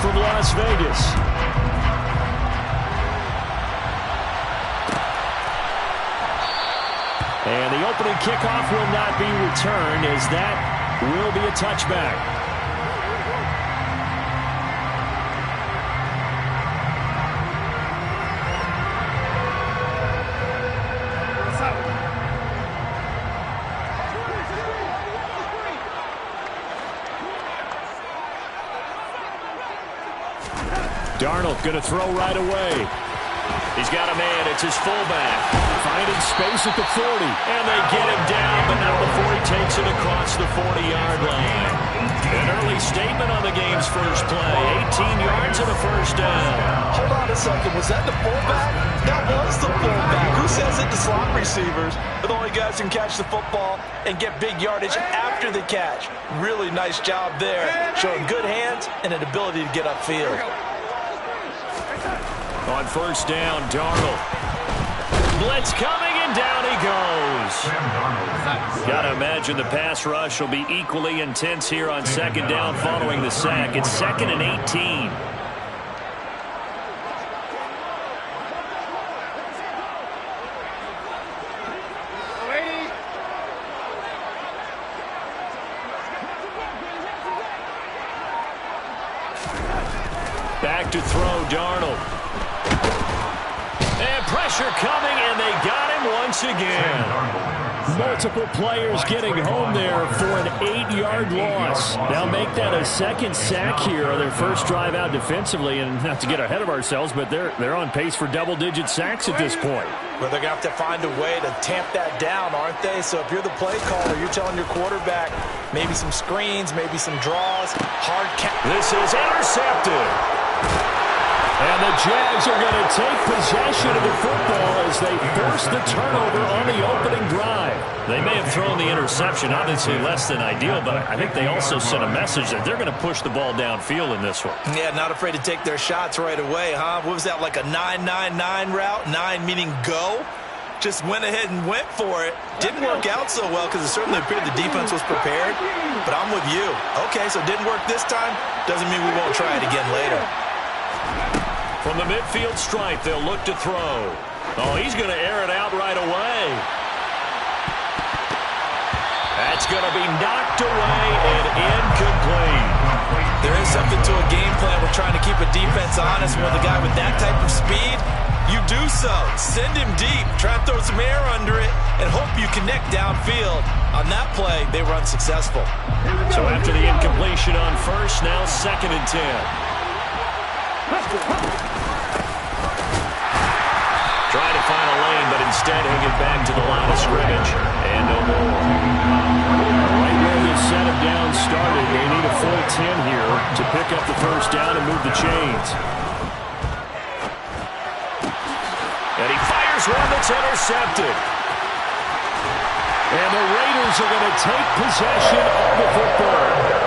from Las Vegas. And the opening kickoff will not be returned, as that will be a touchback. Darnold going to throw right away. He's got a man. It's his fullback. Finding space at the 40. And they get him down, but not before he takes it across the 40-yard line. An early statement on the game's first play. 18 yards and a first down. Hold on a second. Was that the fullback? That was the fullback. Who says it to slot receivers? But the only guys who can catch the football and get big yardage after the catch. Really nice job there. Showing good hands and an ability to get upfield. On first down, Darnold. Blitz coming, and down he goes. Got to imagine the pass rush will be equally intense here on second down following the sack. It's 2nd and 18. Back to throw, Darnold. And pressure coming, and they got him once again. Multiple players getting home there for an 8-yard loss. Now make that a second sack here on their first drive out defensively. And not to get ahead of ourselves, but they're on pace for double-digit sacks at this point. Well, they're going to have to find a way to tamp that down, aren't they? So if you're the play caller, you're telling your quarterback maybe some screens, maybe some draws, hard catch. This is intercepted. And the Jags are going to take possession of the football as they force the turnover on the opening drive. They may have thrown the interception, obviously less than ideal, but I think they also sent a message that they're going to push the ball downfield in this one. Yeah, not afraid to take their shots right away, huh? What was that, like a 9-9-9 route? 9 meaning go? Just went ahead and went for it. Didn't work out so well because it certainly appeared the defense was prepared. But I'm with you. Okay, so it didn't work this time. Doesn't mean we won't try it again later. From the midfield stripe, they'll look to throw. Oh, he's going to air it out right away. That's going to be knocked away and incomplete. There is something to a game plan. We're trying to keep a defense honest. With a guy with that type of speed, you do so. Send him deep. Try and throw some air under it and hope you connect downfield. On that play, they were unsuccessful. So after the incompletion on first, now 2nd and 10. Try to find a lane, but instead he'll get back to the line of scrimmage. And no more. Right where this set of downs started, they need a full 10 here to pick up the first down and move the chains. And he fires one that's intercepted. And the Raiders are going to take possession of the football.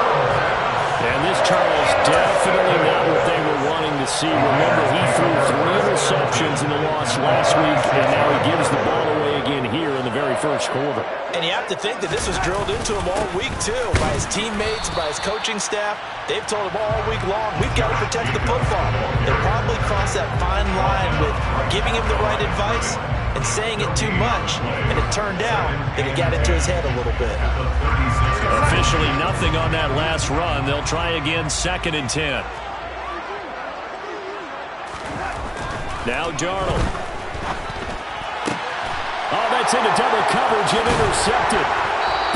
And this, Charles, definitely not what they were wanting to see. Remember, he threw 3 interceptions in the loss last week, and now he gives the ball away again here in the very first quarter. And you have to think that this was drilled into him all week, too, by his teammates, by his coaching staff. They've told him all week long, we've got to protect the football. They probably crossed that fine line with giving him the right advice and saying it too much, and it turned out that it got into his head a little bit. Officially nothing on that last run. They'll try again, 2nd and 10. Now Darnold. Oh, that's into double coverage and intercepted.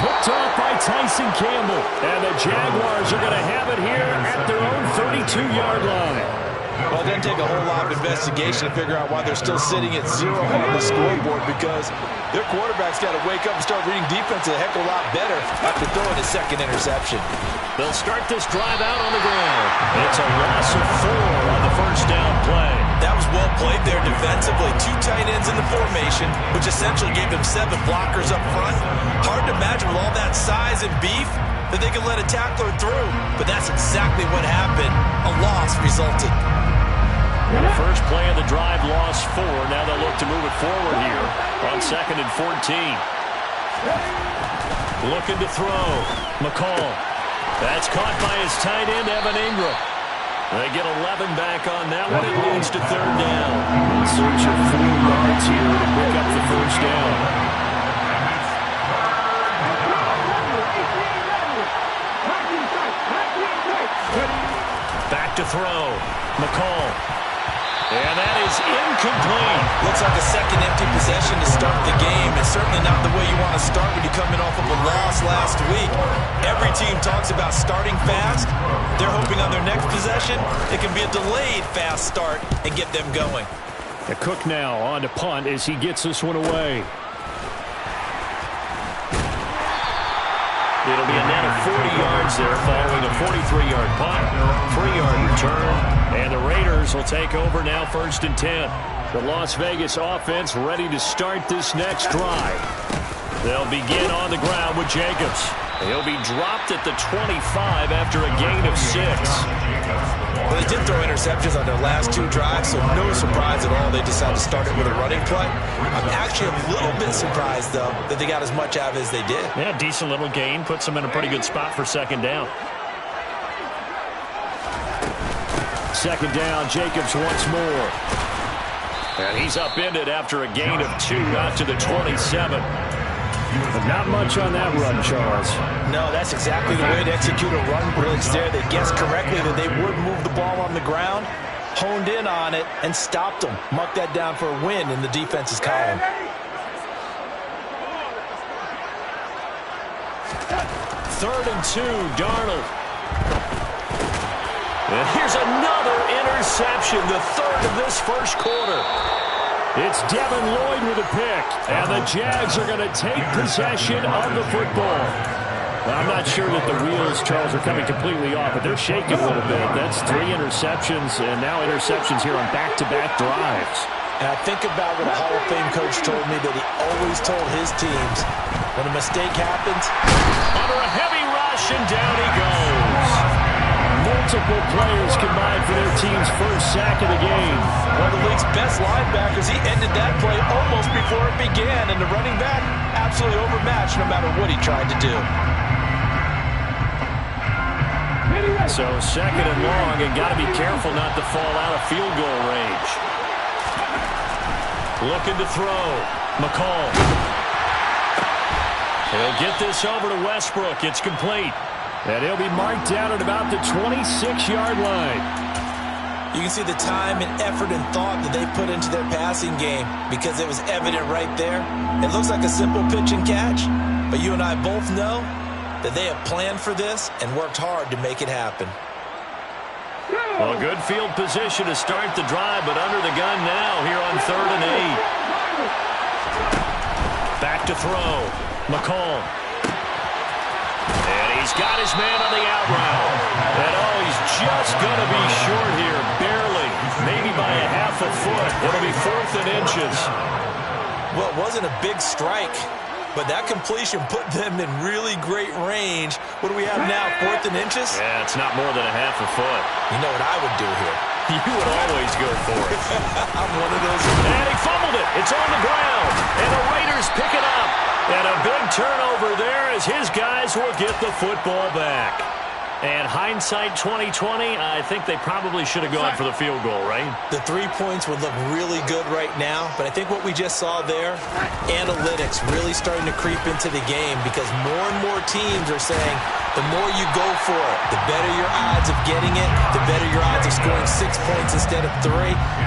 Picked off by Tyson Campbell. And the Jaguars are going to have it here at their own 32-yard line. Well, it doesn't take a whole lot of investigation to figure out why they're still sitting at 0 on the scoreboard, because their quarterback's got to wake up and start reading defense a heck of a lot better after throwing his 2nd interception. They'll start this drive out on the ground. It's a loss of 4 on the first down play. That was well played there defensively. 2 tight ends in the formation, which essentially gave them 7 blockers up front. Hard to imagine with all that size and beef that they could let a tackler through, but that's exactly what happened. A loss resulted. The first play of the drive lost 4. Now they'll look to move it forward here on 2nd and 14. Looking to throw. McCall. That's caught by his tight end, Evan Ingram. They get 11 back on that one. It leads to third down. In search of 4 yards here to pick up the first down. Back to throw. McCall. And that is incomplete. Looks like a second empty possession to start the game. It's certainly not the way you want to start when you're coming off of a loss last week. Every team talks about starting fast. They're hoping on their next possession it can be a delayed fast start and get them going. The Cook now on to punt as he gets this one away. It'll be a net of 40 yards there following a 43-yard punt, 3-yard return, and the Raiders will take over now 1st and 10. The Las Vegas offense ready to start this next drive. They'll begin on the ground with Jacobs. He'll be dropped at the 25 after a gain of 6. Well, they did throw interceptions on their last 2 drives, so no surprise at all they decided to start it with a running play. I'm actually a little bit surprised, though, that they got as much out of it as they did. Yeah, decent little gain. Puts them in a pretty good spot for 2nd down. 2nd down, Jacobs once more. And he's upended after a gain of 2 out to the 27. But not much on that run, Charles. No, that's exactly the way to execute a run blitz there. They guessed correctly that they would move the ball on the ground, honed in on it, and stopped them. Marked that down for a win in the defense's column. Third and 2, Darnold. And here's another interception, the 3rd of this 1st quarter. It's Devin Lloyd with a pick, and the Jags are going to take possession of the football. Well, I'm not sure that the wheels, Charles, are coming completely off, but they're shaking a little bit. That's 3 interceptions, and now interceptions here on back-to-back drives. And I think about what a Hall of Fame coach told me that he always told his teams, when a mistake happens, under a heavy rush, and down he goes. Multiple players combined for their team's 1st sack of the game. One of the league's best linebackers, he ended that play almost before it began, and the running back absolutely overmatched no matter what he tried to do. So 2nd and long, and got to be careful not to fall out of field goal range. Looking to throw. McCall. He'll get this over to Westbrook. It's complete. And he'll be marked down at about the 26-yard line. You can see the time and effort and thought that they put into their passing game because it was evident right there. It looks like a simple pitch and catch, but you and I both know that they have planned for this and worked hard to make it happen. Well, good field position to start the drive, but under the gun now here on 3rd and 8. Back to throw. McCall. And he's got his man on the out route. And oh, he's just going to be short here, barely. Maybe by a half a foot. It'll be 4th and inches. Well, it wasn't a big strike, but that completion put them in really great range. What do we have now, 4th and inches? Yeah, it's not more than a half a foot. You know what I would do here? You would always go for it. I'm one of those. And he fumbled it. It's on the ground. And the Raiders pick it up. And a big turnover there as his guys will get the football back. And hindsight 2020, I think they probably should have gone for the field goal, right? The 3 points would look really good right now, but I think what we just saw there, analytics really starting to creep into the game because more and more teams are saying the more you go for it, the better your odds of getting it, the better your odds of scoring 6 points instead of 3.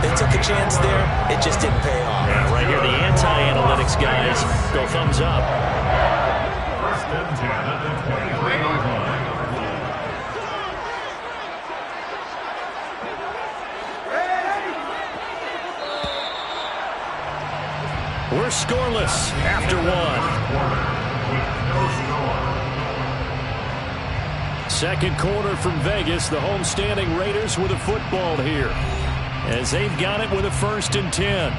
They took a chance there. It just didn't pay off. Yeah, right here, the anti-analytics guys go thumbs up. We're scoreless after 1. Second quarter from Vegas. The homestanding Raiders with a football here as they've got it with a 1st and 10.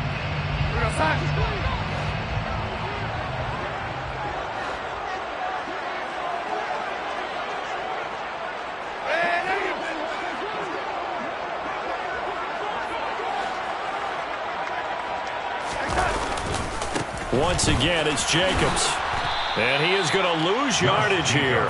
Once again, it's Jacobs. And he is going to lose yardage here.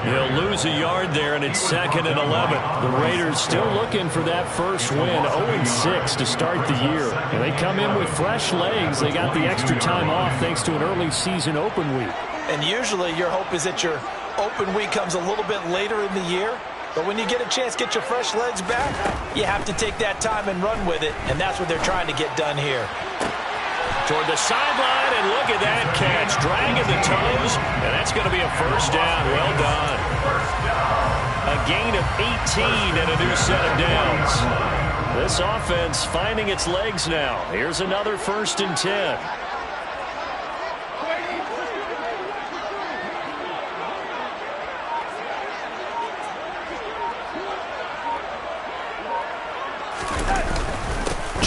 He'll lose a yard there, and it's 2nd and 11. The Raiders still looking for that first win, 0-6 to start the year. And they come in with fresh legs. They got the extra time off thanks to an early season open week. And usually your hope is that your open week comes a little bit later in the year. But when you get a chance to get your fresh legs back, you have to take that time and run with it. And that's what they're trying to get done here. Toward the sideline, and look at that catch. Dragging the toes, and that's going to be a first down. Well done. A gain of 18 and a new set of downs. This offense finding its legs now. Here's another 1st and 10.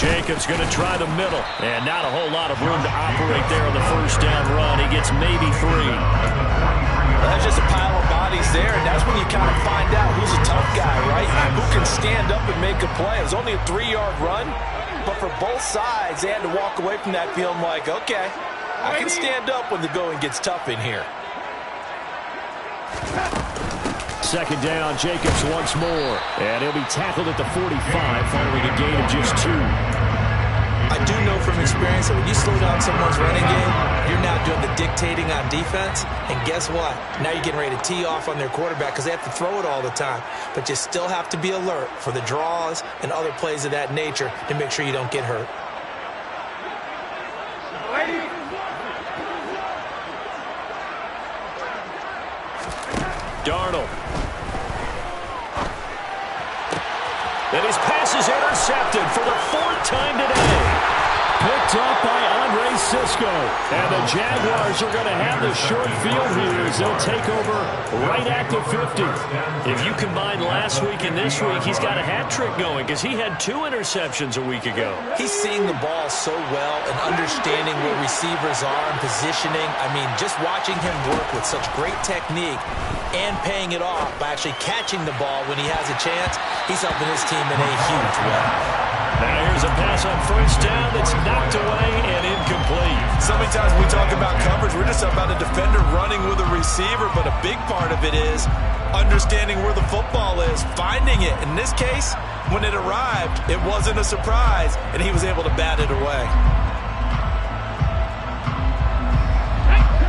Jacobs going to try the middle, and not a whole lot of room to operate there on the first down run. He gets maybe 3. That's just a pile of bodies there, and that's when you kind of find out who's a tough guy, right? Who can stand up and make a play. It was only a 3-yard run, but for both sides, they had to walk away from that feeling like, okay, I can stand up when the going gets tough in here. 2nd down, Jacobs once more. And he'll be tackled at the 45 following a gain of just 2. I do know from experience that when you slow down someone's running game, you're now doing the dictating on defense. And guess what? Now you're getting ready to tee off on their quarterback because they have to throw it all the time. But you still have to be alert for the draws and other plays of that nature to make sure you don't get hurt. Darnold. And his pass is intercepted for the 4th time today. Picked up by Andre Sisco. And the Jaguars are going to have the short field here as they'll take over right at the 50. If you combine last week and this week, he's got a hat trick going because he had 2 interceptions a week ago. He's seeing the ball so well and understanding where receivers are and positioning. I mean, just watching him work with such great technique and paying it off by actually catching the ball when he has a chance, he's helping his team in a huge way. Now here's a pass on first down that's knocked away and incomplete. So many times when we talk about coverage, we're just about a defender running with a receiver, but a big part of it is understanding where the football is, finding it. In this case, when it arrived, it wasn't a surprise, and he was able to bat it away.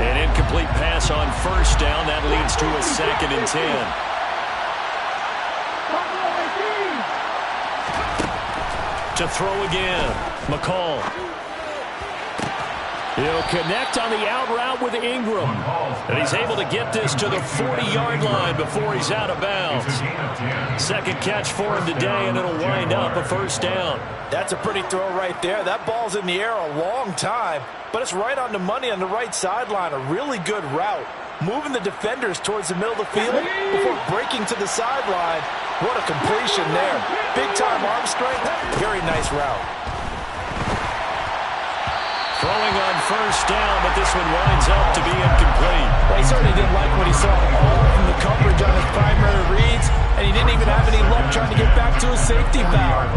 An incomplete pass on first down. That leads to a 2nd and 10. To throw again. McCall. He'll connect on the out route with Ingram. And he's able to get this to the 40-yard line before he's out of bounds. 2nd catch for him today, and it'll wind up a first down. That's a pretty throw right there. That ball's in the air a long time, but it's right on the money on the right sideline. A really good route. Moving the defenders towards the middle of the field before breaking to the sideline. What a completion there. Big-time arm strength. Very nice route. Throwing on first down, but this one winds up to be incomplete. Well, he certainly didn't like what he saw all from the coverage on his primary reads, and he didn't even have any luck trying to get back to his safety valve.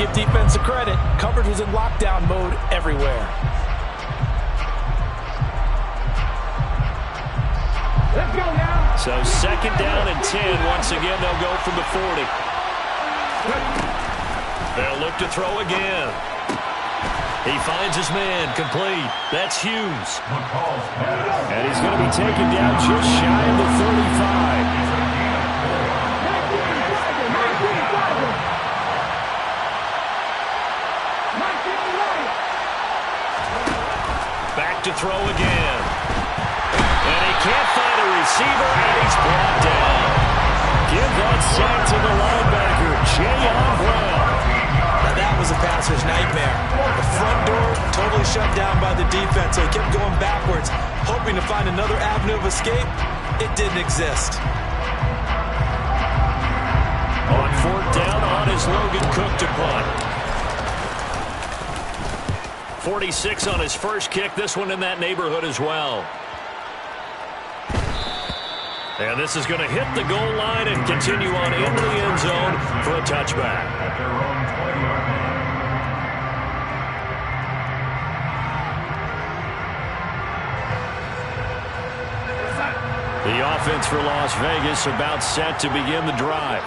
Give defense a credit. Coverage was in lockdown mode everywhere. Let's go now. So 2nd down and 10. Once again, they'll go from the 40. They'll look to throw again. He finds his man, complete. That's Hughes. And he's going to be taken down just shy of the 35. Back to throw again. And he can't find a receiver, and he's brought down. Give that sack to the linebacker, Jayon Brown. Now that was a passer's nightmare. The front door totally shut down by the defense, so he kept going backwards, hoping to find another avenue of escape. It didn't exist. On 4th down, on is Logan Cook to punt. 46 on his first kick, this one in that neighborhood as well. And this is going to hit the goal line and continue on into the end zone for a touchback. The offense for Las Vegas about set to begin the drive.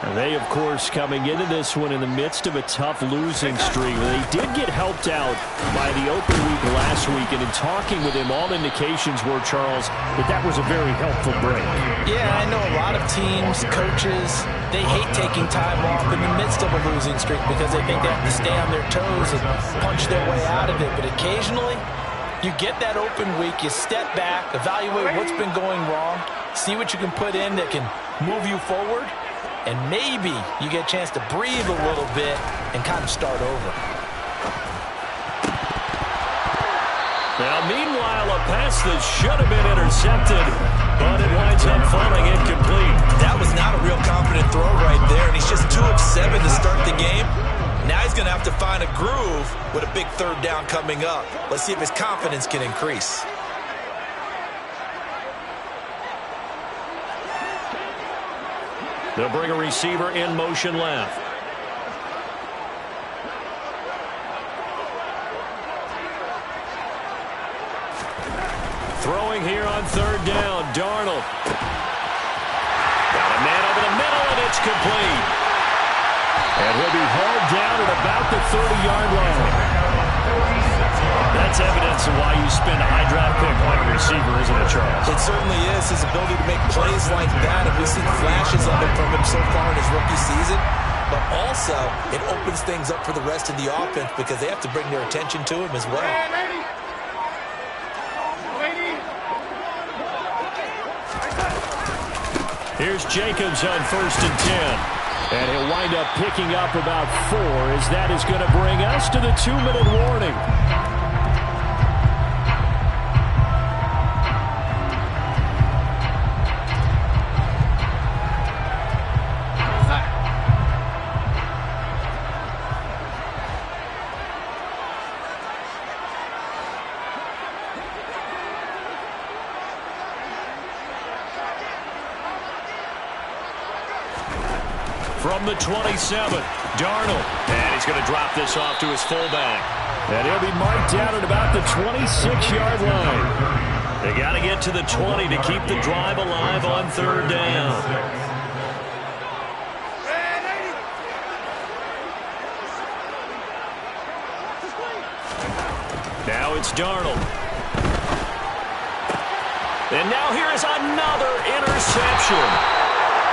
And they, of course, coming into this one in the midst of a tough losing streak. They did get helped out by the open week last week, and in talking with him, all indications were, Charles, that was a very helpful break. Yeah, I know a lot of teams, coaches, they hate taking time off in the midst of a losing streak because they think they have to stay on their toes and punch their way out of it. But occasionally, you get that open week, you step back, evaluate what's been going wrong, see what you can put in that can move you forward, and maybe you get a chance to breathe a little bit and kind of start over. Now, meanwhile, a pass that should have been intercepted, but it winds up falling incomplete. That was not a real confident throw right there, and he's just 2 of 7 to start the game. Now he's going to have to find a groove with a big third down coming up. Let's see if his confidence can increase. They'll bring a receiver in motion left. Throwing here on third down, Darnold. Got a man over the middle, and it's complete. And he'll be hauled down at about the 30-yard line. That's evidence of why you spend a high draft pick on a receiver, isn't it, Charles? It certainly is. His ability to make plays like that, and we've seen flashes of it from him so far in his rookie season. But also, it opens things up for the rest of the offense because they have to bring their attention to him as well. Here's Jacobs on 1st and 10. And he'll wind up picking up about 4 as that is going to bring us to the 2-minute warning. From the 27, Darnold. And he's going to drop this off to his fullback. And he'll be marked down at about the 26-yard line. They got to get to the 20 to keep the drive alive on third down. Now it's Darnold. And now here is another interception.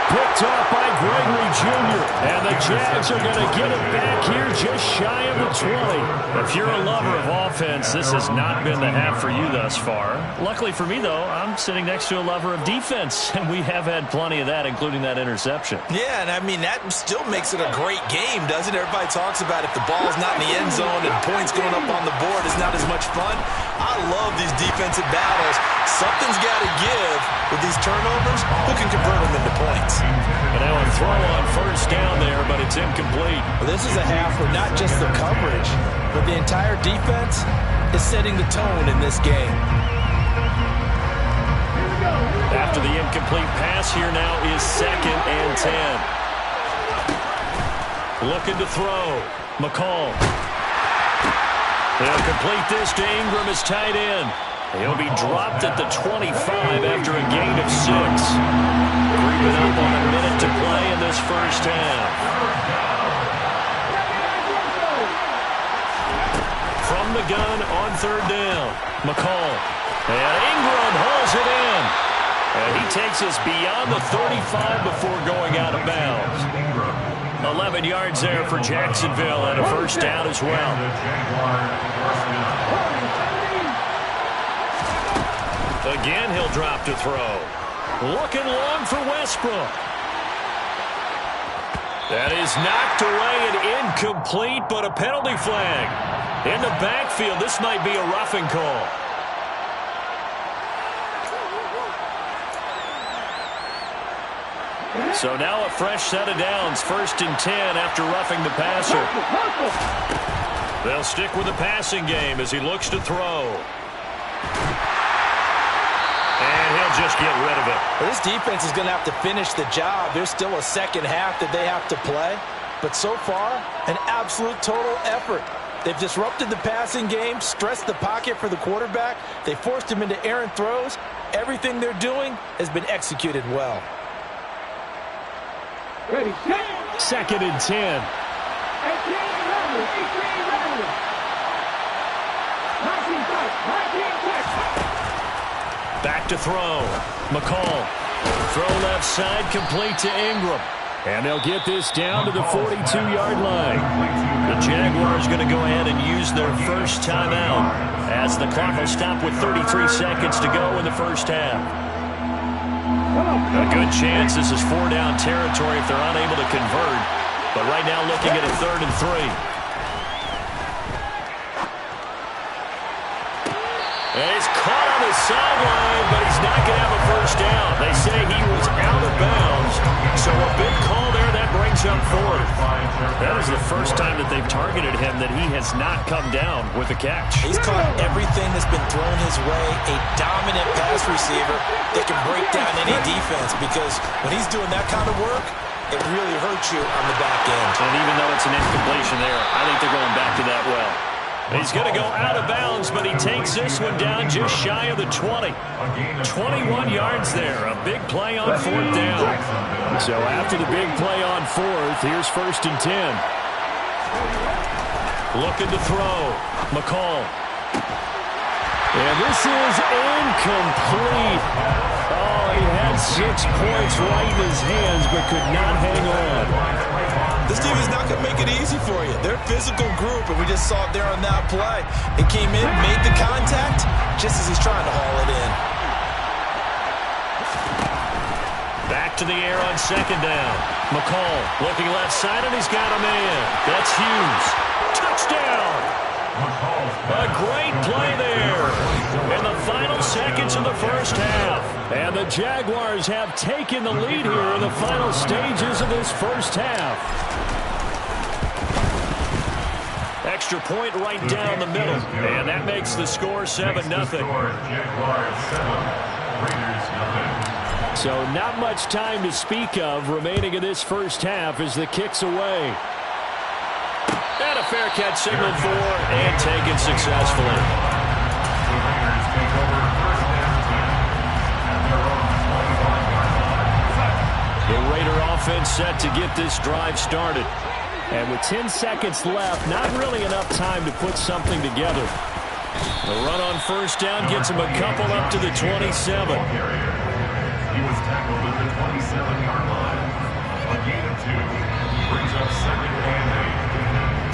Picked off by Gregory Jr. And the Jags are going to get it back here just shy of the 20. If you're a lover of offense, this has not been the half for you thus far. Luckily for me, though, I'm sitting next to a lover of defense, and we have had plenty of that, including that interception. Yeah, and I mean, that still makes it a great game, doesn't it? Everybody talks about if the ball's not in the end zone and points going up on the board is not as much fun. I love these defensive battles. Something's got to give with these turnovers. Who can convert them into points? And now a throw on first down there, but it's incomplete. Well, this is a half where not just the coverage, but the entire defense is setting the tone in this game. After the incomplete pass, here now is 2nd and 10. Looking to throw. McCall. They'll complete this to Ingram as tight end. He'll be dropped at the 25 after a gain of 6. Creeping up on a minute to play in this first half. From the gun on third down, McCall. And Ingram hauls it in. And he takes us beyond the 35 before going out of bounds. 11 yards there for Jacksonville and a first down as well. Again, he'll drop to throw. Looking long for Westbrook. That is knocked away and incomplete, but a penalty flag. In the backfield, this might be a roughing call. So now a fresh set of downs, 1st and 10 after roughing the passer. They'll stick with the passing game as he looks to throw. And he'll just get rid of it. Well, this defense is going to have to finish the job. There's still a second half that they have to play. But so far, an absolute total effort. They've disrupted the passing game, stressed the pocket for the quarterback. They forced him into errant throws, Everything they're doing has been executed well. Ready, set. 2nd and 10. 18 Back to throw. McCall. Throw left side, complete to Ingram. And they'll get this down to the 42-yard line. The Jaguars going to go ahead and use their first timeout as the clock will stop with 33 seconds to go in the first half. A good chance this is 4-down territory if they're unable to convert. But right now looking at a 3rd and 3. And he's caught on the sideline, but he's not going to have a first down. They say he was out of bounds, so a big call there that brings up 4th. That is the first time that they've targeted him that he has not come down with a catch. He's caught everything that's been thrown his way, a dominant pass receiver that can break down any defense, because when he's doing that kind of work, it really hurts you on the back end. And even though it's an incompletion there, I think they're going back to that well. He's going to go out of bounds, but he takes this one down just shy of the 20. 21 yards there. A big play on 4th down. So after the big play on 4th, here's 1st and 10. Looking to throw. McCall. And this is incomplete. Oh, he had 6 points right in his hands, but could not hang on. This team is not going to make it easy for you. They're a physical group, and we just saw it there on that play. It came in, made the contact, just as he's trying to haul it in. Back to the air on 2nd down. McCall looking left side, and he's got a man. That's Hughes. Touchdown! A great play there in the final seconds of the first half. And the Jaguars have taken the lead here in the final stages of this first half. Extra point right down the middle. And that makes the score 7-0. So not much time to speak of remaining in this first half as the kick's away. And a fair catch signaled for and taken successfully. The Raider offense set to get this drive started. And with 10 seconds left, not really enough time to put something together. The run on 1st down gets him a couple up to the 27. He was tackled at the 27-yard line. A gain of 2 brings up 2nd and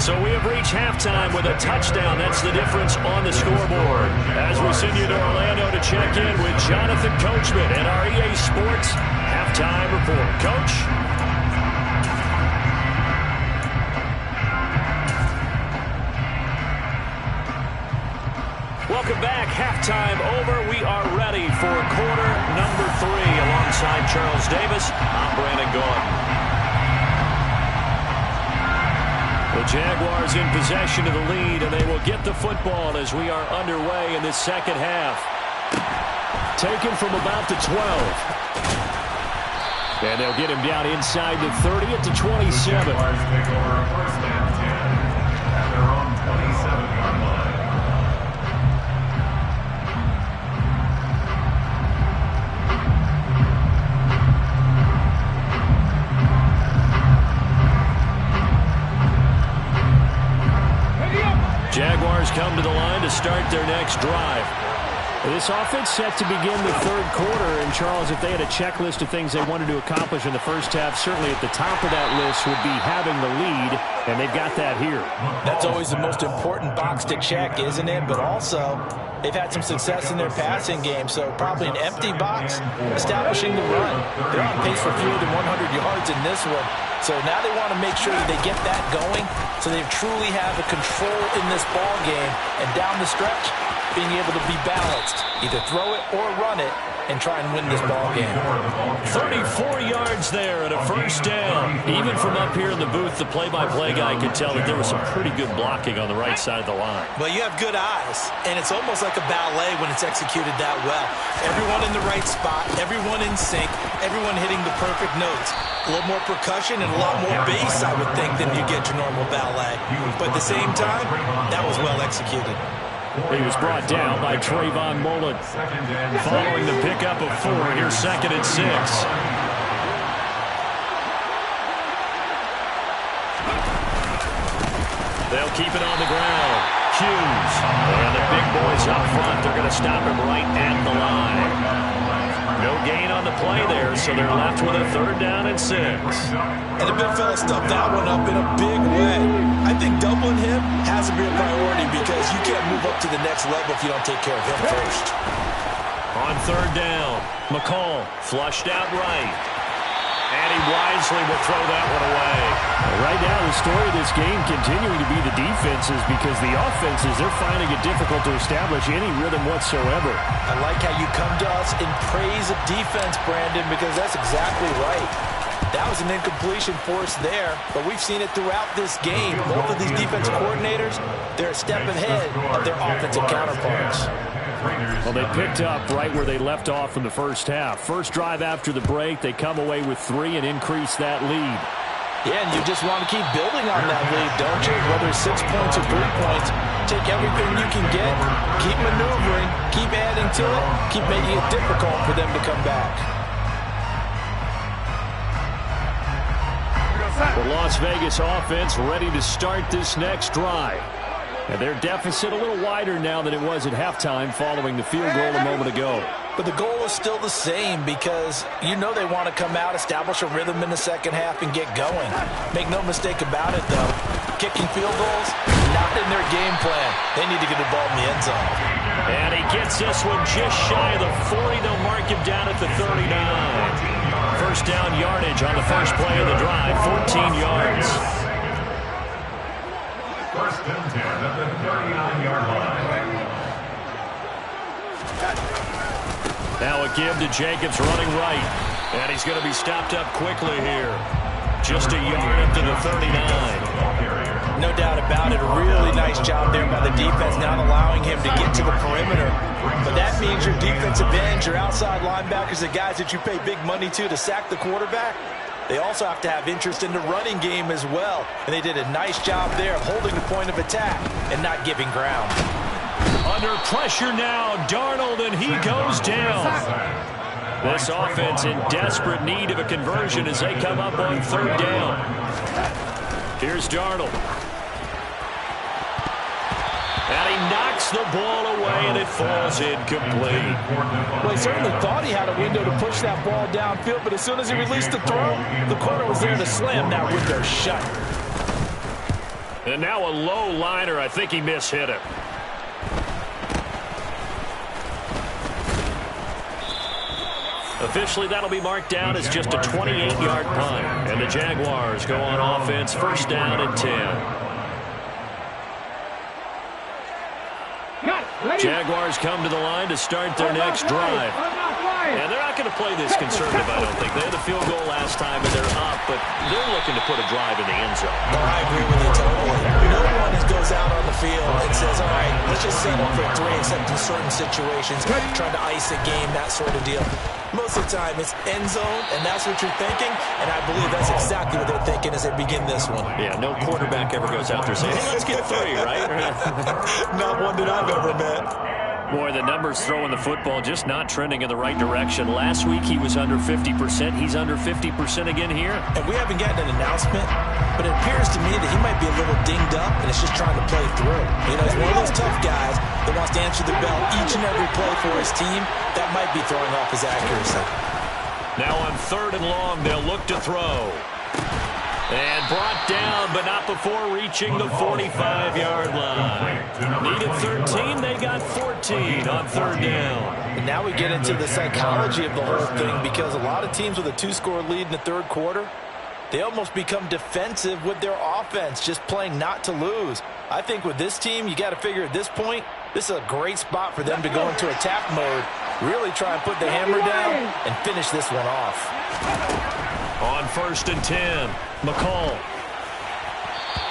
8. So we have reached halftime with a touchdown. That's the difference on the scoreboard. As we send you to Orlando to check in with Jonathan Coachman and our EA Sports halftime report. Coach? Welcome back. Halftime over. We are ready for quarter number 3. Alongside Charles Davis, I'm Brandon Gordon. The Jaguars in possession of the lead, and they will get the football as we are underway in this second half. Taken from about the 12. And they'll get him down inside the 30 at the 27. Jaguars take over first and 10 at their own 27-yard line. Jaguars come to the line to start their next drive. This offense set to begin the 3rd quarter, and Charles, if they had a checklist of things they wanted to accomplish in the first half, certainly at the top of that list would be having the lead, and they've got that here. That's always the most important box to check, isn't it? But also, they've had some success in their passing game, so probably an empty box, establishing the run. They're on pace for fewer than 100 yards in this one. So now they want to make sure that they get that going so they truly have a control in this ball game. And down the stretch, being able to be balanced. Either throw it or run it and try and win this ball game. 34 yards there and a first down. Even from up here in the booth, the play-by-play guy could tell that there was some pretty good blocking on the right side of the line. Well, you have good eyes, and it's almost like a ballet when it's executed that well. Everyone in the right spot, everyone in sync, everyone hitting the perfect notes. A little more percussion and a lot more bass, I would think, than you get your normal ballet. But at the same time, that was well executed. He was brought down by Trayvon Mullen. Following the pickup of 4, here's 2nd and 6. They'll keep it on the ground. Hughes. And the big boys up front, they're going to stop him right at the line. No gain on the play there, so they're left with a 3rd down and 6. And the big fella stuffed that one up in a big way. I think doubling him has to be a priority because you can't move up to the next level if you don't take care of him first. On 3rd down, McCall flushed out right. And he wisely will throw that one away. Right now, the story of this game continuing to be the defenses because the offenses, they're finding it difficult to establish any rhythm whatsoever. I like how you come to us in praise of defense, Brandon, because that's exactly right. That was an incompletion force there, but we've seen it throughout this game. Both of these defense coordinators, they're a step ahead of their offensive counterparts. Well, they picked up right where they left off in the first half. First drive after the break, they come away with 3 and increase that lead. Yeah, and you just want to keep building on that lead, don't you? Whether it's 6 points or 3 points, take everything you can get, keep maneuvering, keep adding to it, keep making it difficult for them to come back. The Las Vegas offense ready to start this next drive. And their deficit a little wider now than it was at halftime following the field goal a moment ago. But the goal is still the same because you know they want to come out, establish a rhythm in the second half, and get going. Make no mistake about it, though. Kicking field goals, not in their game plan. They need to get the ball in the end zone. And he gets this one just shy of the 40. They'll mark him down at the 39. First down yardage on the first play of the drive, 14 yards. First and 10 at the 39-yard line. Now a give to Jacobs running right. And he's going to be stopped up quickly here. Just a yard up to the 39. No doubt about it. A really nice job there by the defense, not allowing him to get to the perimeter. But that means your defensive ends, your outside linebackers, the guys that you pay big money to sack the quarterback, they also have to have interest in the running game as well. And they did a nice job there of holding the point of attack and not giving ground. Under pressure now, Darnold, and he goes down. This offense in desperate need of a conversion as they come up on 3rd down. Here's Darnold. And he knocks the ball away, and it falls incomplete. Well, he certainly thought he had a window to push that ball downfield, but as soon as he released the throw, the corner was there to slam that window shut. And now a low liner. I think he mishit it. Officially, that'll be marked down as just a 28-yard punt. And the Jaguars go on offense, first down and 10. Jaguars come to the line to start their next drive. And they're not going to play this conservative, I don't think. They had the field goal last time, and they're up, but they're looking to put a drive in the end zone. Well, I agree with you totally. No one goes out on the field and says, all right, let's just settle for 3, except in certain situations, trying to ice a game, that sort of deal. Most of the time, it's end zone, and that's what you're thinking, and I believe that's exactly what they're thinking as they begin this one. Yeah, no quarterback ever goes out there saying, hey, let's get 3, right? Not one that I've ever met. Boy, the numbers throwing the football just not trending in the right direction. Last week he was under 50%. He's under 50% again here. And we haven't gotten an announcement, but it appears to me that he might be a little dinged up and it's just trying to play through. You know, he's one of those tough guys that wants to answer the bell each and every play for his team. That might be throwing off his accuracy. Now on 3rd and long, they'll look to throw. And brought down, but not before reaching the 45-yard line. Needed 13, they got 14 on 3rd down. And now we get into the psychology of the whole thing because a lot of teams with a 2-score lead in the 3rd quarter, they almost become defensive with their offense, just playing not to lose. I think with this team, you got to figure at this point, this is a great spot for them to go into attack mode, really try and put the hammer down and finish this one off. On 1st and 10, McCall.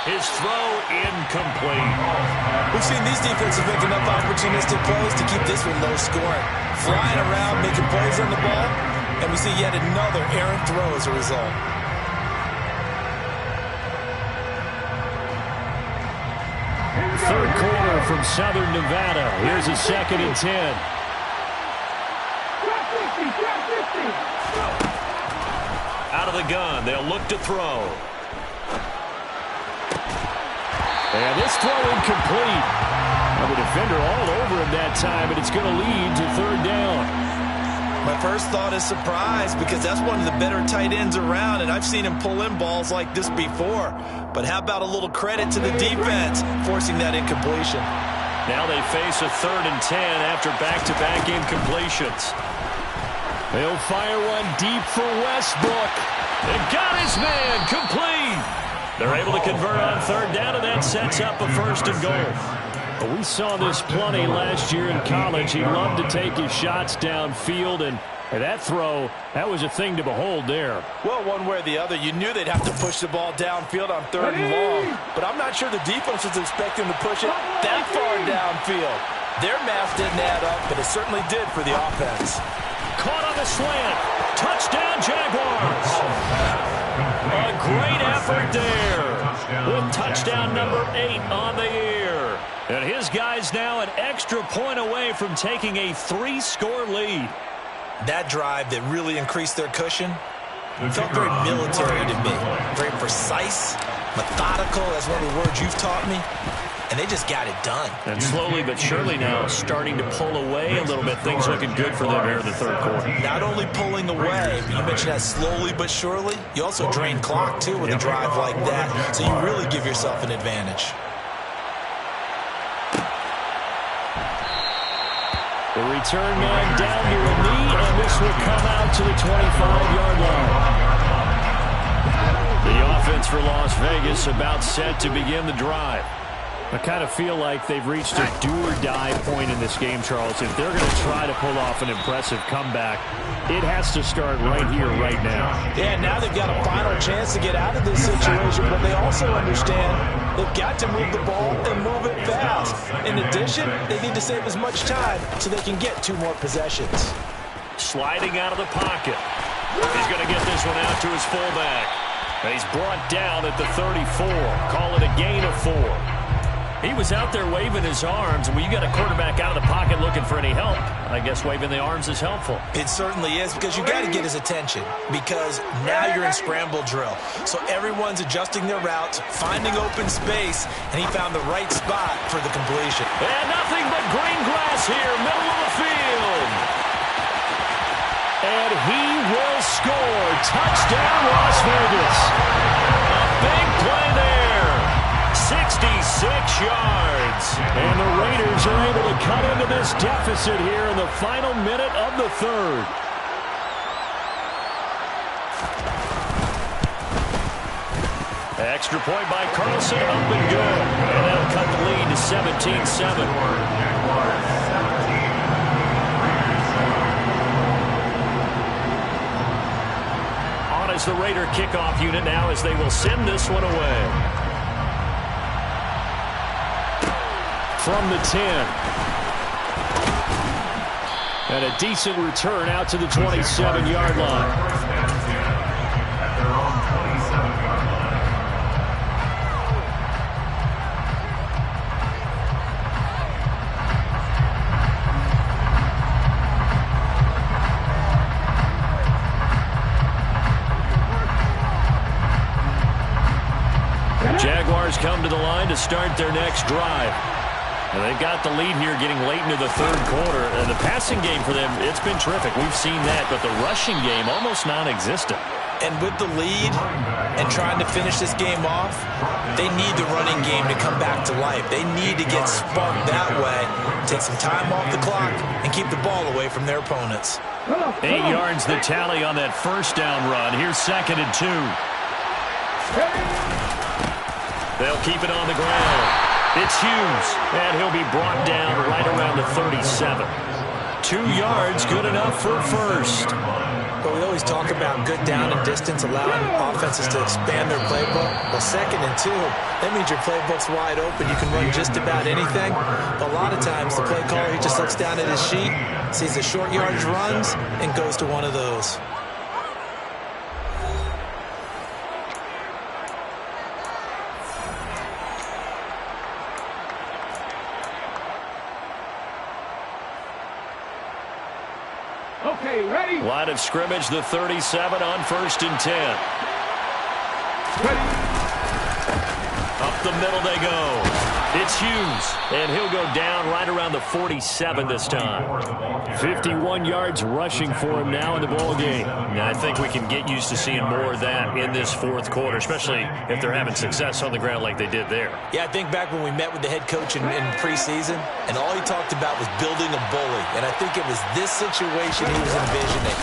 His throw incomplete. We've seen these defenses make enough opportunistic plays to keep this one low scoring. Flying around, making plays on the ball, and we see yet another errant throw as a result. third quarter from Southern Nevada. Here's a 2nd and 10. Out of the gun, they'll look to throw. And this throw incomplete. Now the defender all over him that time, and it's going to lead to 3rd down. My first thought is surprise, because that's one of the better tight ends around, and I've seen him pull in balls like this before. But how about a little credit to the defense forcing that incompletion? Now they face a 3rd and 10 after back-to-back incompletions. They'll fire one deep for Westbrook. And got his man complete. They're able to convert on 3rd down, and that sets up a 1st and goal. Well, we saw this plenty last year in college. He loved to take his shots downfield, and that throw, that was a thing to behold there. Well, one way or the other, you knew they'd have to push the ball downfield on 3rd and long. But I'm not sure the defense was expecting to push it that far downfield. Their math didn't add up, but it certainly did for the offense. Caught on the slant. Touchdown, Jaguars. A great effort there. With touchdown number 8 on the year. And his guys now an extra point away from taking a 3-score lead. That drive that really increased their cushion felt very military to me. Very precise, methodical, that's one of the words you've taught me. And they just got it done. And slowly but surely now starting to pull away a little bit. Things looking good for them here in the 3rd quarter. Not only pulling away, but you mentioned that slowly but surely. You also drain clock, too, with a drive like that. So you really give yourself an advantage. The return man down to a knee, and this will come out to the 25-yard line. The offense for Las Vegas about set to begin the drive. I kind of feel like they've reached a do-or-die point in this game, Charles. If they're going to try to pull off an impressive comeback, it has to start right here, right now. Yeah, now they've got a final chance to get out of this situation, but they also understand they've got to move the ball and move it fast. In addition, they need to save as much time so they can get 2 more possessions. Sliding out of the pocket. He's going to get this one out to his fullback. And he's brought down at the 34. Call it a gain of 4. He was out there waving his arms, and when you got a quarterback out of the pocket looking for any help, I guess waving the arms is helpful. It certainly is, because you got to get his attention, because now you're in scramble drill. So everyone's adjusting their routes, finding open space, and he found the right spot for the completion. And nothing but green grass here, middle of the field. And he will score. Touchdown, Las Vegas. A big play there. 66 yards. And the Raiders are able to cut into this deficit here in the final minute of the 3rd. Extra point by Carlson, up and good. And that'll cut the lead to 17-7. On is the Raider kickoff unit now as they will send this one away. From the 10. And a decent return out to the 27-yard line. Jaguars come to the line to start their next drive. And they've got the lead here getting late into the 3rd quarter. And the passing game for them, it's been terrific. We've seen that, but the rushing game almost non-existent. And with the lead and trying to finish this game off, they need the running game to come back to life. They need to get sparked that way, take some time off the clock, and keep the ball away from their opponents. 8 yards the tally on that 1st down run. Here's 2nd and 2. They'll keep it on the ground. It's Hughes, and he'll be brought down right around the 37. 2 yards, good enough for a first. But we always talk about good down and distance, allowing offenses to expand their playbook. Well, 2nd and 2, that means your playbook's wide open. You can run just about anything. But a lot of times, the play caller, he just looks down at his sheet, sees the short yardage runs, and goes to one of those. Okay, ready? Line of scrimmage, the 37 on 1st and 10. Ready. Up the middle they go. It's Hughes, and he'll go down right around the 47 this time. 51 yards rushing for him now in the ball game. Now, I think we can get used to seeing more of that in this fourth quarter, especially if they're having success on the ground like they did there. Yeah, I think back when we met with the head coach in preseason, and all he talked about was building a bully. And I think it was this situation he was envisioning.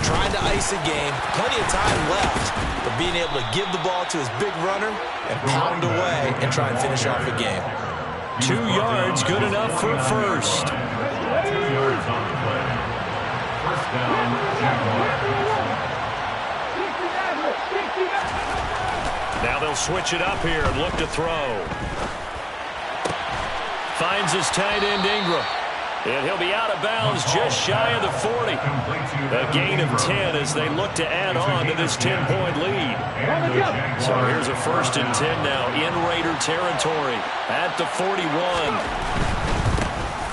Trying to ice a game, plenty of time left, but being able to give the ball to his big runner and pound away and try and finish off the game. 2 yards, good enough for first. 2 yards on the play. First down, Jaguars. Now they'll switch it up here and look to throw. Finds his tight end Ingram. And he'll be out of bounds just shy of the 40. A gain of 10 as they look to add on to this 10-point lead. So here's a 1st and 10 now in Raider territory at the 41.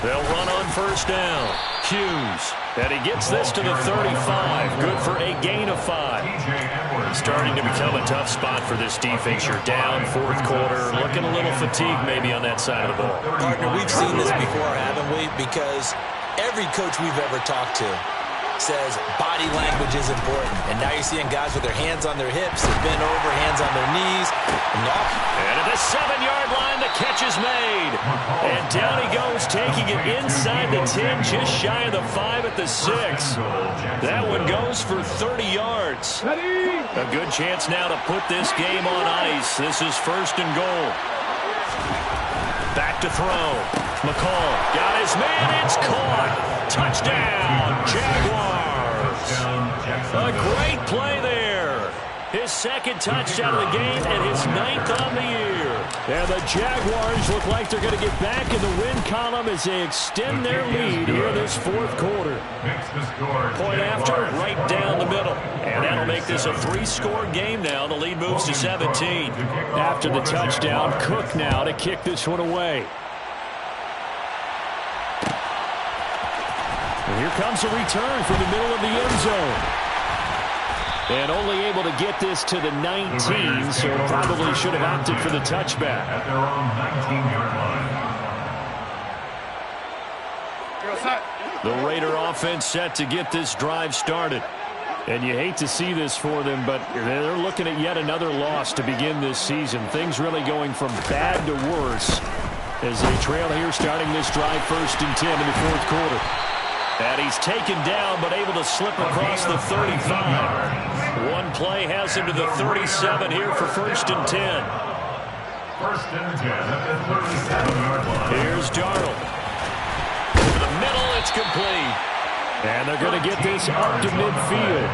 They'll run on 1st down. Hughes. And he gets this to the 35. Good for a gain of 5. Starting to become a tough spot for this defense. You're down 4th quarter. Looking a little fatigued maybe on that side of the ball. Partner, we've seen this before, haven't we? Because every coach we've ever talked to says body language is important. And now you're seeing guys with their hands on their hips, they're bent over, hands on their knees. And at the 7-yard line, the catch is made. And down he goes, taking it inside the 10, just shy of the 5 at the 6. That one goes for 30 yards. A good chance now to put this game on ice. This is 1st and goal. Back to throw. McCall got his man. It's caught. Touchdown, Jaguars. A great play there. His 2nd touchdown of the game and his 9th on the year. And the Jaguars look like they're going to get back in the win column as they extend their lead here this 4th quarter. Point after, right down the middle. And that'll make this a 3-score game now. The lead moves to 17. After the touchdown, Cook now to kick this one away. And here comes a return from the middle of the end zone. And only able to get this to the 19, so probably should have opted for the touchback. At their own 19-yard line. The Raider offense set to get this drive started. And you hate to see this for them, but they're looking at yet another loss to begin this season. Things really going from bad to worse as they trail here starting this drive 1st and 10 in the 4th quarter. And he's taken down, but able to slip across the 35. One play has him to the 37 here for 1st and 10. 1st and 10 at the 37-yard line. Here's Darnold. Over the middle, it's complete. And they're going to get this up to midfield.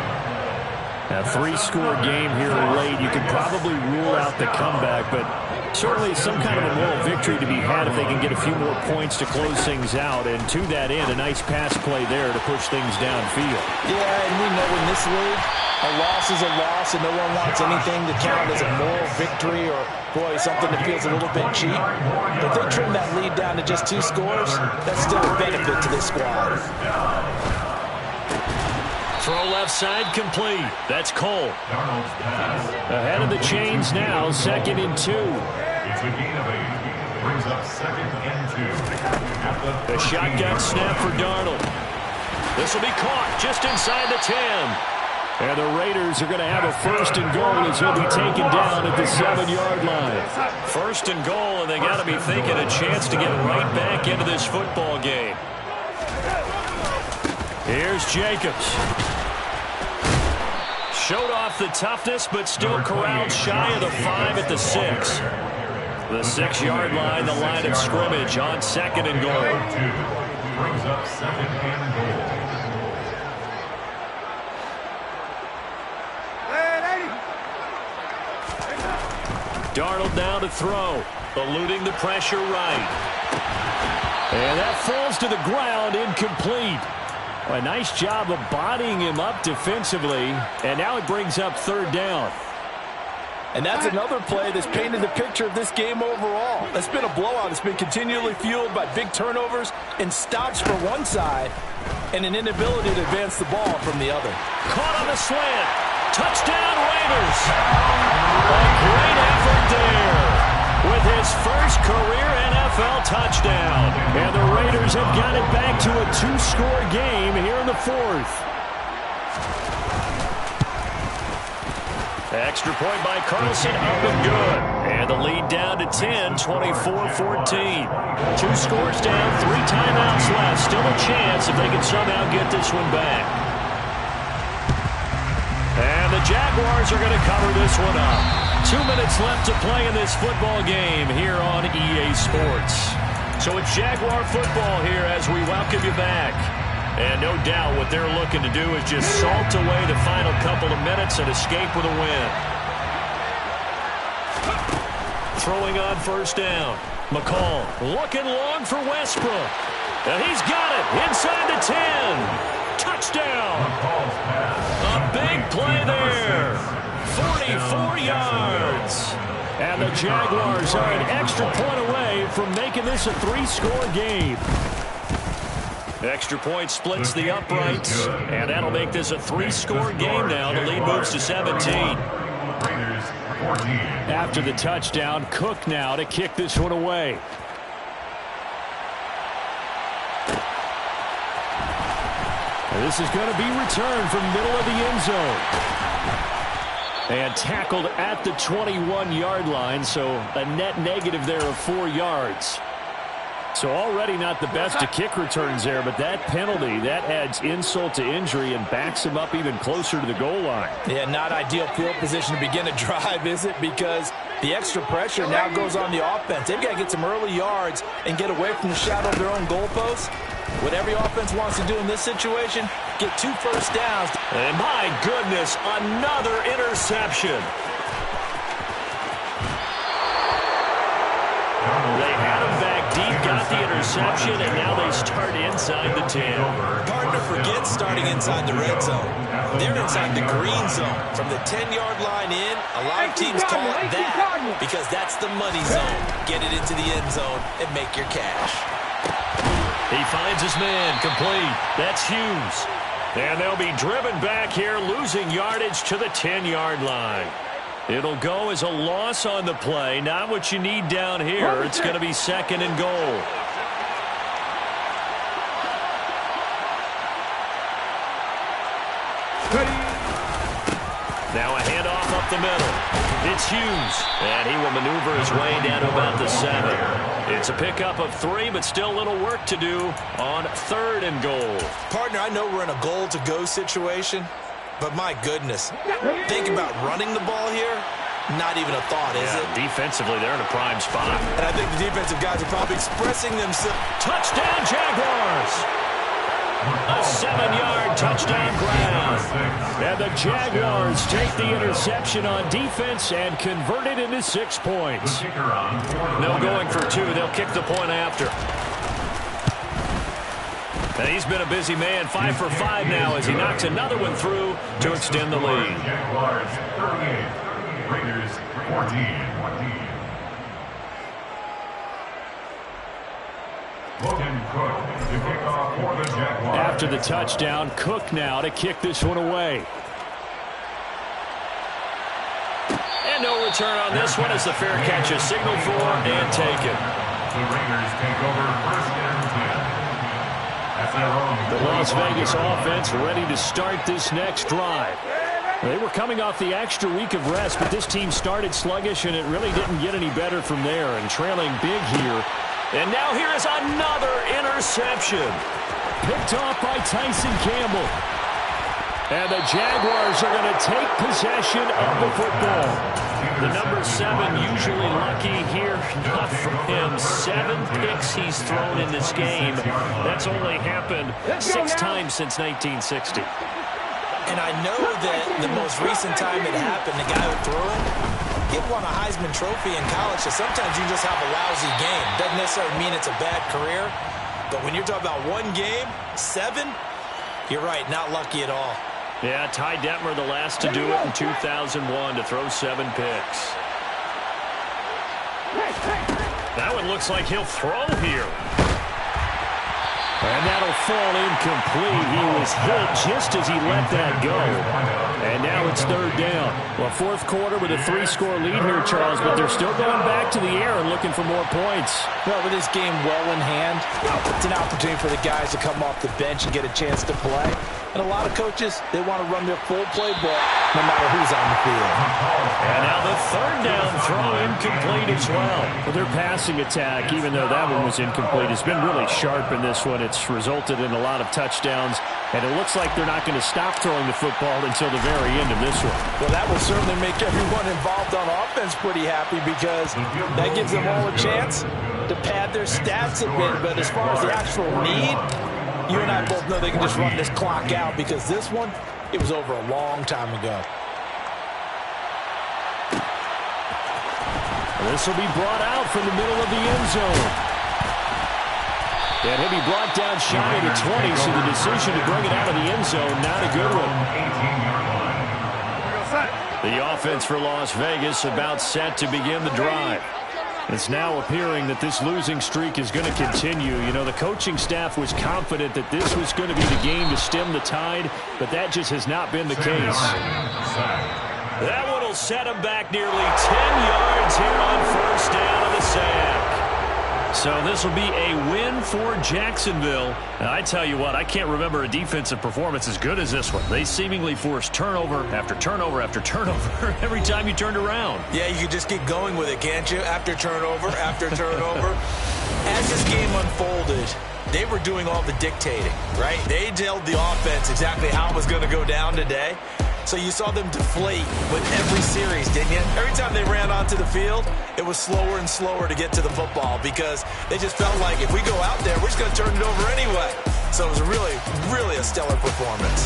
A 3-score game here late. You could probably rule out the comeback, but certainly some kind of a moral victory to be had if they can get a few more points to close things out. And to that end, a nice pass play there to push things downfield. Yeah, and we know in this league, a loss is a loss, and no one wants anything to count as a moral victory or, boy, something that feels a little bit cheap. But if they trim that lead down to just 2 scores, that's still a benefit to this squad. Throw left side complete. That's Cole. Ahead of the chains now, 2nd and 2. It's a gain of 8. Brings up 2nd and 2. A shotgun snap for Darnold. This will be caught just inside the 10. And the Raiders are going to have a 1st and goal as he'll be taken down at the 7-yard line. 1st and goal, and they got to be thinking a chance to get right back into this football game. Here's Jacobs. Showed off the toughness, but still corralled shy of the 5 at the 6. The 6-yard line, the line of scrimmage on 2nd and goal. Brings up 2nd and goal. Darnold now to throw, eluding the pressure right. And that falls to the ground, incomplete. A nice job of bodying him up defensively, and now it brings up 3rd down. And that's another play that's painted the picture of this game overall. It's been a blowout. It's been continually fueled by big turnovers and stops for one side and an inability to advance the ball from the other. Caught on the slant. Touchdown, Raiders. A great effort there with his first career NFL touchdown. And the Raiders have got it back to a 2-score game here in the fourth. Extra point by Carlson, up and good. And the lead down to 10, 24-14. 2 scores down, 3 timeouts left. Still a chance if they can somehow get this one back. And the Jaguars are going to cover this one up. 2 minutes left to play in this football game here on EA Sports. So it's Jaguar football here as we welcome you back. And no doubt what they're looking to do is just salt away the final couple of minutes and escape with a win. Throwing on first down. McCall looking long for Westbrook. And he's got it inside the 10. Touchdown. A big play there. 44 yards. And the Jaguars are an extra point away from making this a 3-score game. Extra point splits the uprights, and that'll make this a 3-score game now. The lead moves to 17. After the touchdown, Cook now to kick this one away. This is going to be returned from middle of the end zone. And tackled at the 21-yard line, so a net negative there of 4 yards. So already not the best of kick returns there, but that penalty, that adds insult to injury and backs him up even closer to the goal line. Yeah, not ideal field position to begin a drive, is it? Because the extra pressure now goes on the offense. They've got to get some early yards and get away from the shadow of their own goalposts. What every offense wants to do in this situation, get 2 first downs. And my goodness, another interception. They had him back deep, got the interception, and now they start inside the 10. Partner forgets starting inside the red zone. They're inside the green zone. From the 10-yard line in, a lot of teams call it that because that's the money zone. Get it into the end zone and make your cash. He finds his man, complete. That's Hughes. And they'll be driven back here, losing yardage to the 10-yard line. It'll go as a loss on the play. Not what you need down here. It's going to be 2nd and goal. Now a handoff up the middle. It's Hughes. And he will maneuver his way down to about the 7. It's a pickup of 3, but still a little work to do on 3rd and goal. Partner, I know we're in a goal-to-go situation, but my goodness, think about running the ball here. Not even a thought, is it? Defensively, they're in a prime spot. And I think the defensive guys are probably expressing themselves. Touchdown, Jaguars! A 7-yard touchdown ground. And the Jaguars take the interception on defense and convert it into 6 points. No going for 2. They'll kick the point after. And he's been a busy man, 5 for 5 now as he knocks another one through to extend the lead. Jaguars 38, Raiders 14. After the touchdown, Cook now to kick this one away. And no return on this one as the fair catch is signaled for and taken. The Raiders take over 1st and 10. That's their own. The Las Vegas offense ready to start this next drive. They were coming off the extra week of rest, but this team started sluggish, and it really didn't get any better from there, and trailing big here. And now here is another interception. Picked off by Tyson Campbell. And the Jaguars are going to take possession of the football. The number 7 usually lucky here. Not for him. 7 picks he's thrown in this game. That's only happened 6 times since 1960. And I know that the most recent time it happened, the guy who threw it, he won a Heisman Trophy in college, so sometimes you just have a lousy game. Doesn't necessarily mean it's a bad career, but when you're talking about one game, 7, you're right, not lucky at all. Yeah, Ty Detmer, the last to do it in 2001 to throw 7 picks. That one looks like he'll throw here. And that'll fall incomplete. He was hit just as he let that go. And now it's 3rd down. Well, 4th quarter with a 3-score lead here, Charles, but they're still going back to the air and looking for more points. Well, with this game well in hand, it's an opportunity for the guys to come off the bench and get a chance to play. And a lot of coaches, they want to run their full playbook no matter who's on the field. And now the 3rd down throw incomplete as well. Well, their passing attack, even though that one was incomplete, has been really sharp in this one. It's resulted in a lot of touchdowns, and it looks like they're not going to stop throwing the football until the very end of this one. Well, that will certainly make everyone involved on offense pretty happy because that gives them all a chance to pad their stats a bit. But as far as the actual need, you and I both know they can just run this clock out because this one, it was over a long time ago. This will be brought out from the middle of the end zone. And he'll be brought down shy of the 20, so the decision to bring it out of the end zone, not a good one. The offense for Las Vegas about set to begin the drive. It's now appearing that this losing streak is going to continue. You know, the coaching staff was confident that this was going to be the game to stem the tide, but that just has not been the case. That one will set him back nearly 10 yards here on 1st down of the sack. So this will be a win for Jacksonville. And I tell you what, I can't remember a defensive performance as good as this one. They seemingly forced turnover after turnover after turnover every time you turned around. Yeah, you can just keep going with it, can't you? After turnover, after turnover. As this game unfolded, they were doing all the dictating, right? They told the offense exactly how it was going to go down today. So you saw them deflate with every series, didn't you? Every time they ran onto the field, it was slower and slower to get to the football because they just felt like if we go out there, we're just going to turn it over anyway. So it was really, really a stellar performance.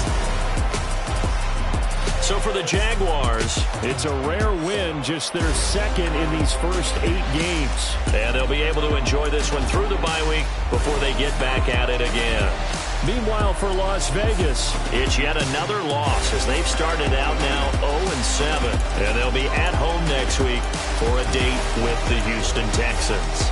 So for the Jaguars, it's a rare win, just their 2nd in these first 8 games. And they'll be able to enjoy this one through the bye week before they get back at it again. Meanwhile, for Las Vegas, it's yet another loss as they've started out now 0-7. And they'll be at home next week for a date with the Houston Texans.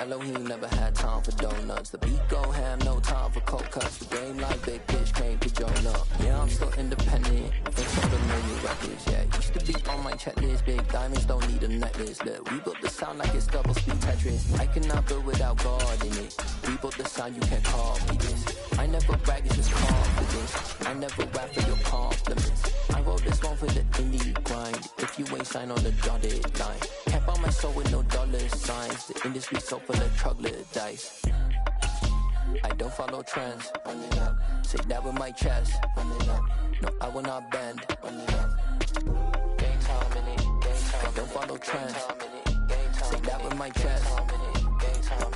Elohim never had time for donuts. The beat go ham, no time for cold cuts. The game like big pitch came to join up. Yeah, I'm still independent. Ain't still no new records. Yeah, used to be on my checklist. Big diamonds don't need a necklace. Look, we built the sound like it's double speed Tetris. I cannot build without God in it. We built the sound, you can't copy this. I never brag, it's just confidence. I never rap for your compliments. I wrote this one for the indie grind. If you ain't signed on the dotted line, can't buy my soul with no dollar signs. The industry so full of troglodytes. I don't follow trends. Run it up. Say that with my chest. Run it up. No, I will not bend. Run it up. Game time in it. Game time. I don't follow trends. Say that with my chest.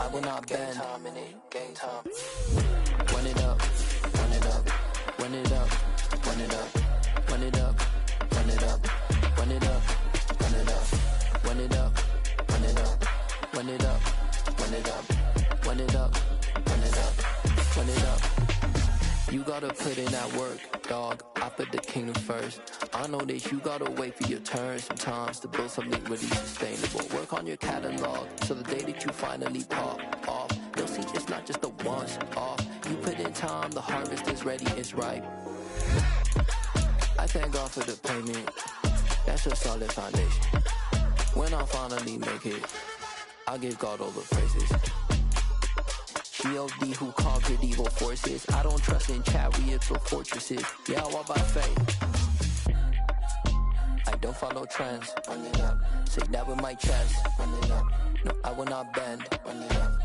I will not bend. Game time. Run it up. Run it up. Run it up. Run it up. Run it up. Run it up. Run it up. Run it up. Run it up. Run it up. Run it up. Run it up. Run it up. Run it up. Run it up. You gotta put in that work, dog. I put the kingdom first. I know that you gotta wait for your turn sometimes to build something really sustainable. Work on your catalog so the day that you finally pop off, you'll see it's not just a once off. You put in time, the harvest is ready, it's ripe. I thank God for the payment. That's a solid foundation. When I finally make it, I'll give God all the praises. G.O.D. who conquered evil forces. I don't trust in chariots or fortresses. Yeah, I walk by faith. I don't follow trends. Run it up. Say that with my chest. Run it up. No, I will not bend. Run it up.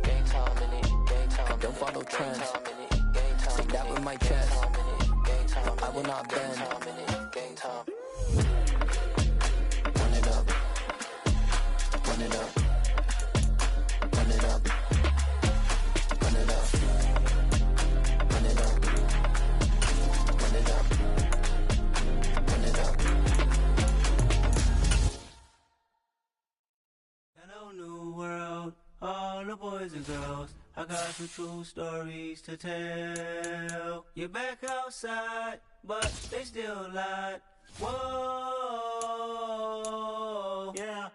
Game time in it. Game time. I don't follow trends. Say that with my chest. No, I will not bend. Game time. Run it up. Run it up. and girls. I got some true stories to tell. You're back outside, but they still lied. Whoa, yeah.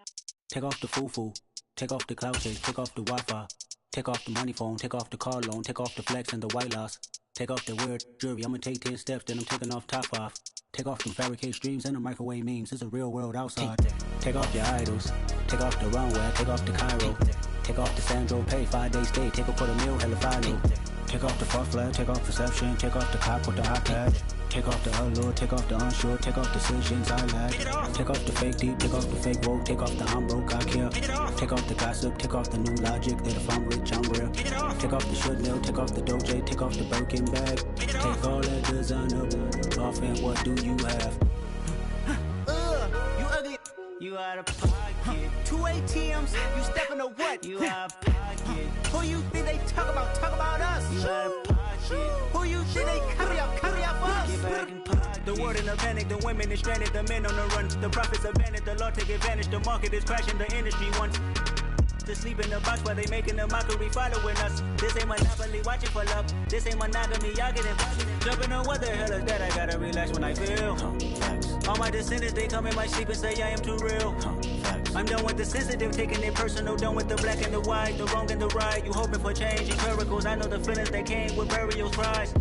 Take off the foo-foo, take off the cloud chase, take off the Wi-Fi, take off the money phone, take off the car loan, take off the flex and the white loss, take off the weird jewelry. I'ma take 10 steps, then I'm taking off top off. Take off them fabricate streams and the microwave memes. It's a real world outside. Take off your idols, take off the runway, take off the Cairo, take off the Sandro Pay, 5-day stay, take a quarter meal, hella final. Take off the fuck flag, take off perception, take off the cop with the iPad. Take off the allure, take off the unsure, take off decisions I lack. Take off the fake deep, take off the fake woke, take off the I'm broke, I care. Take off the gossip, take off the new logic that if I'm rich, I'm real. Take off the should know, take off the doje, take off the Birkin bag. Take all that designer off and what do you have? You ugly. You out of pocket. 2 ATMs, you stepping to what? You out of pocket. Who you think they talk about us? You out of pocket. Who you think they carry up for us? Get back in pocket. The world in a panic, the women is stranded, the men on the run. The profits abandoned, the law take advantage, the market is crashing, the industry wants to sleep in the box while they making a mockery following us. This ain't monopoly, watching for love. This ain't monogamy, y'all getting jumping on what the hell is that? I gotta relax when I feel. All my descendants, they come in my sleep and say I am too real. I'm done with the sensitive, taking it personal. Done with the black and the white, the wrong and the right. You hoping for change and miracles. I know the feelings that came with burial cries.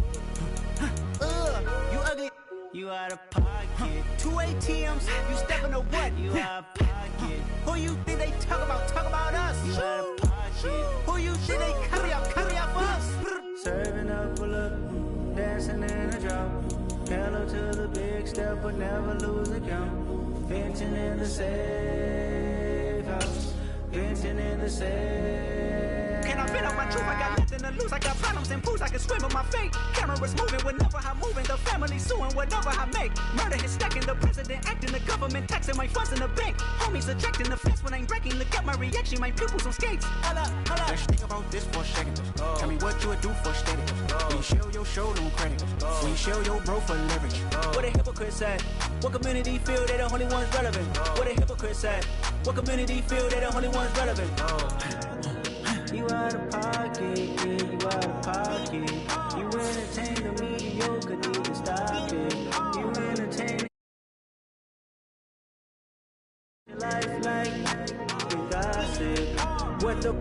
You ugly. You out of pocket. 2 ATMs, you stepping to what? You out of pocket. Who you think they talk about us? You out of pocket. Who you think they carry up for us? Serving up a look, dancing in a drop. Hello to the big step, but never lose a count. Venting in the safe house. Venting in the safe. Can I fit up my truth? I got nothing to lose. I got problems and pools. I can swim with my fate. Cameras moving whenever I'm moving. The family suing whatever I make. Murder is stacking. The president acting. The government taxing my funds in the bank. Homies ejecting the fence when I'm breaking. Look at my reaction. My pupils on skates. Hold up. Let's think about this for a second. Tell me what you would do for steady. When you show your show, no credit. When you show your bro for leverage. What a hypocrite said. What community feel they the only ones relevant? What a hypocrite said. What community feel they the only ones relevant? You out of pocket, yeah, you out of pocket. You entertain the mediocre, need to stop it. You entertain life like the gossip. What the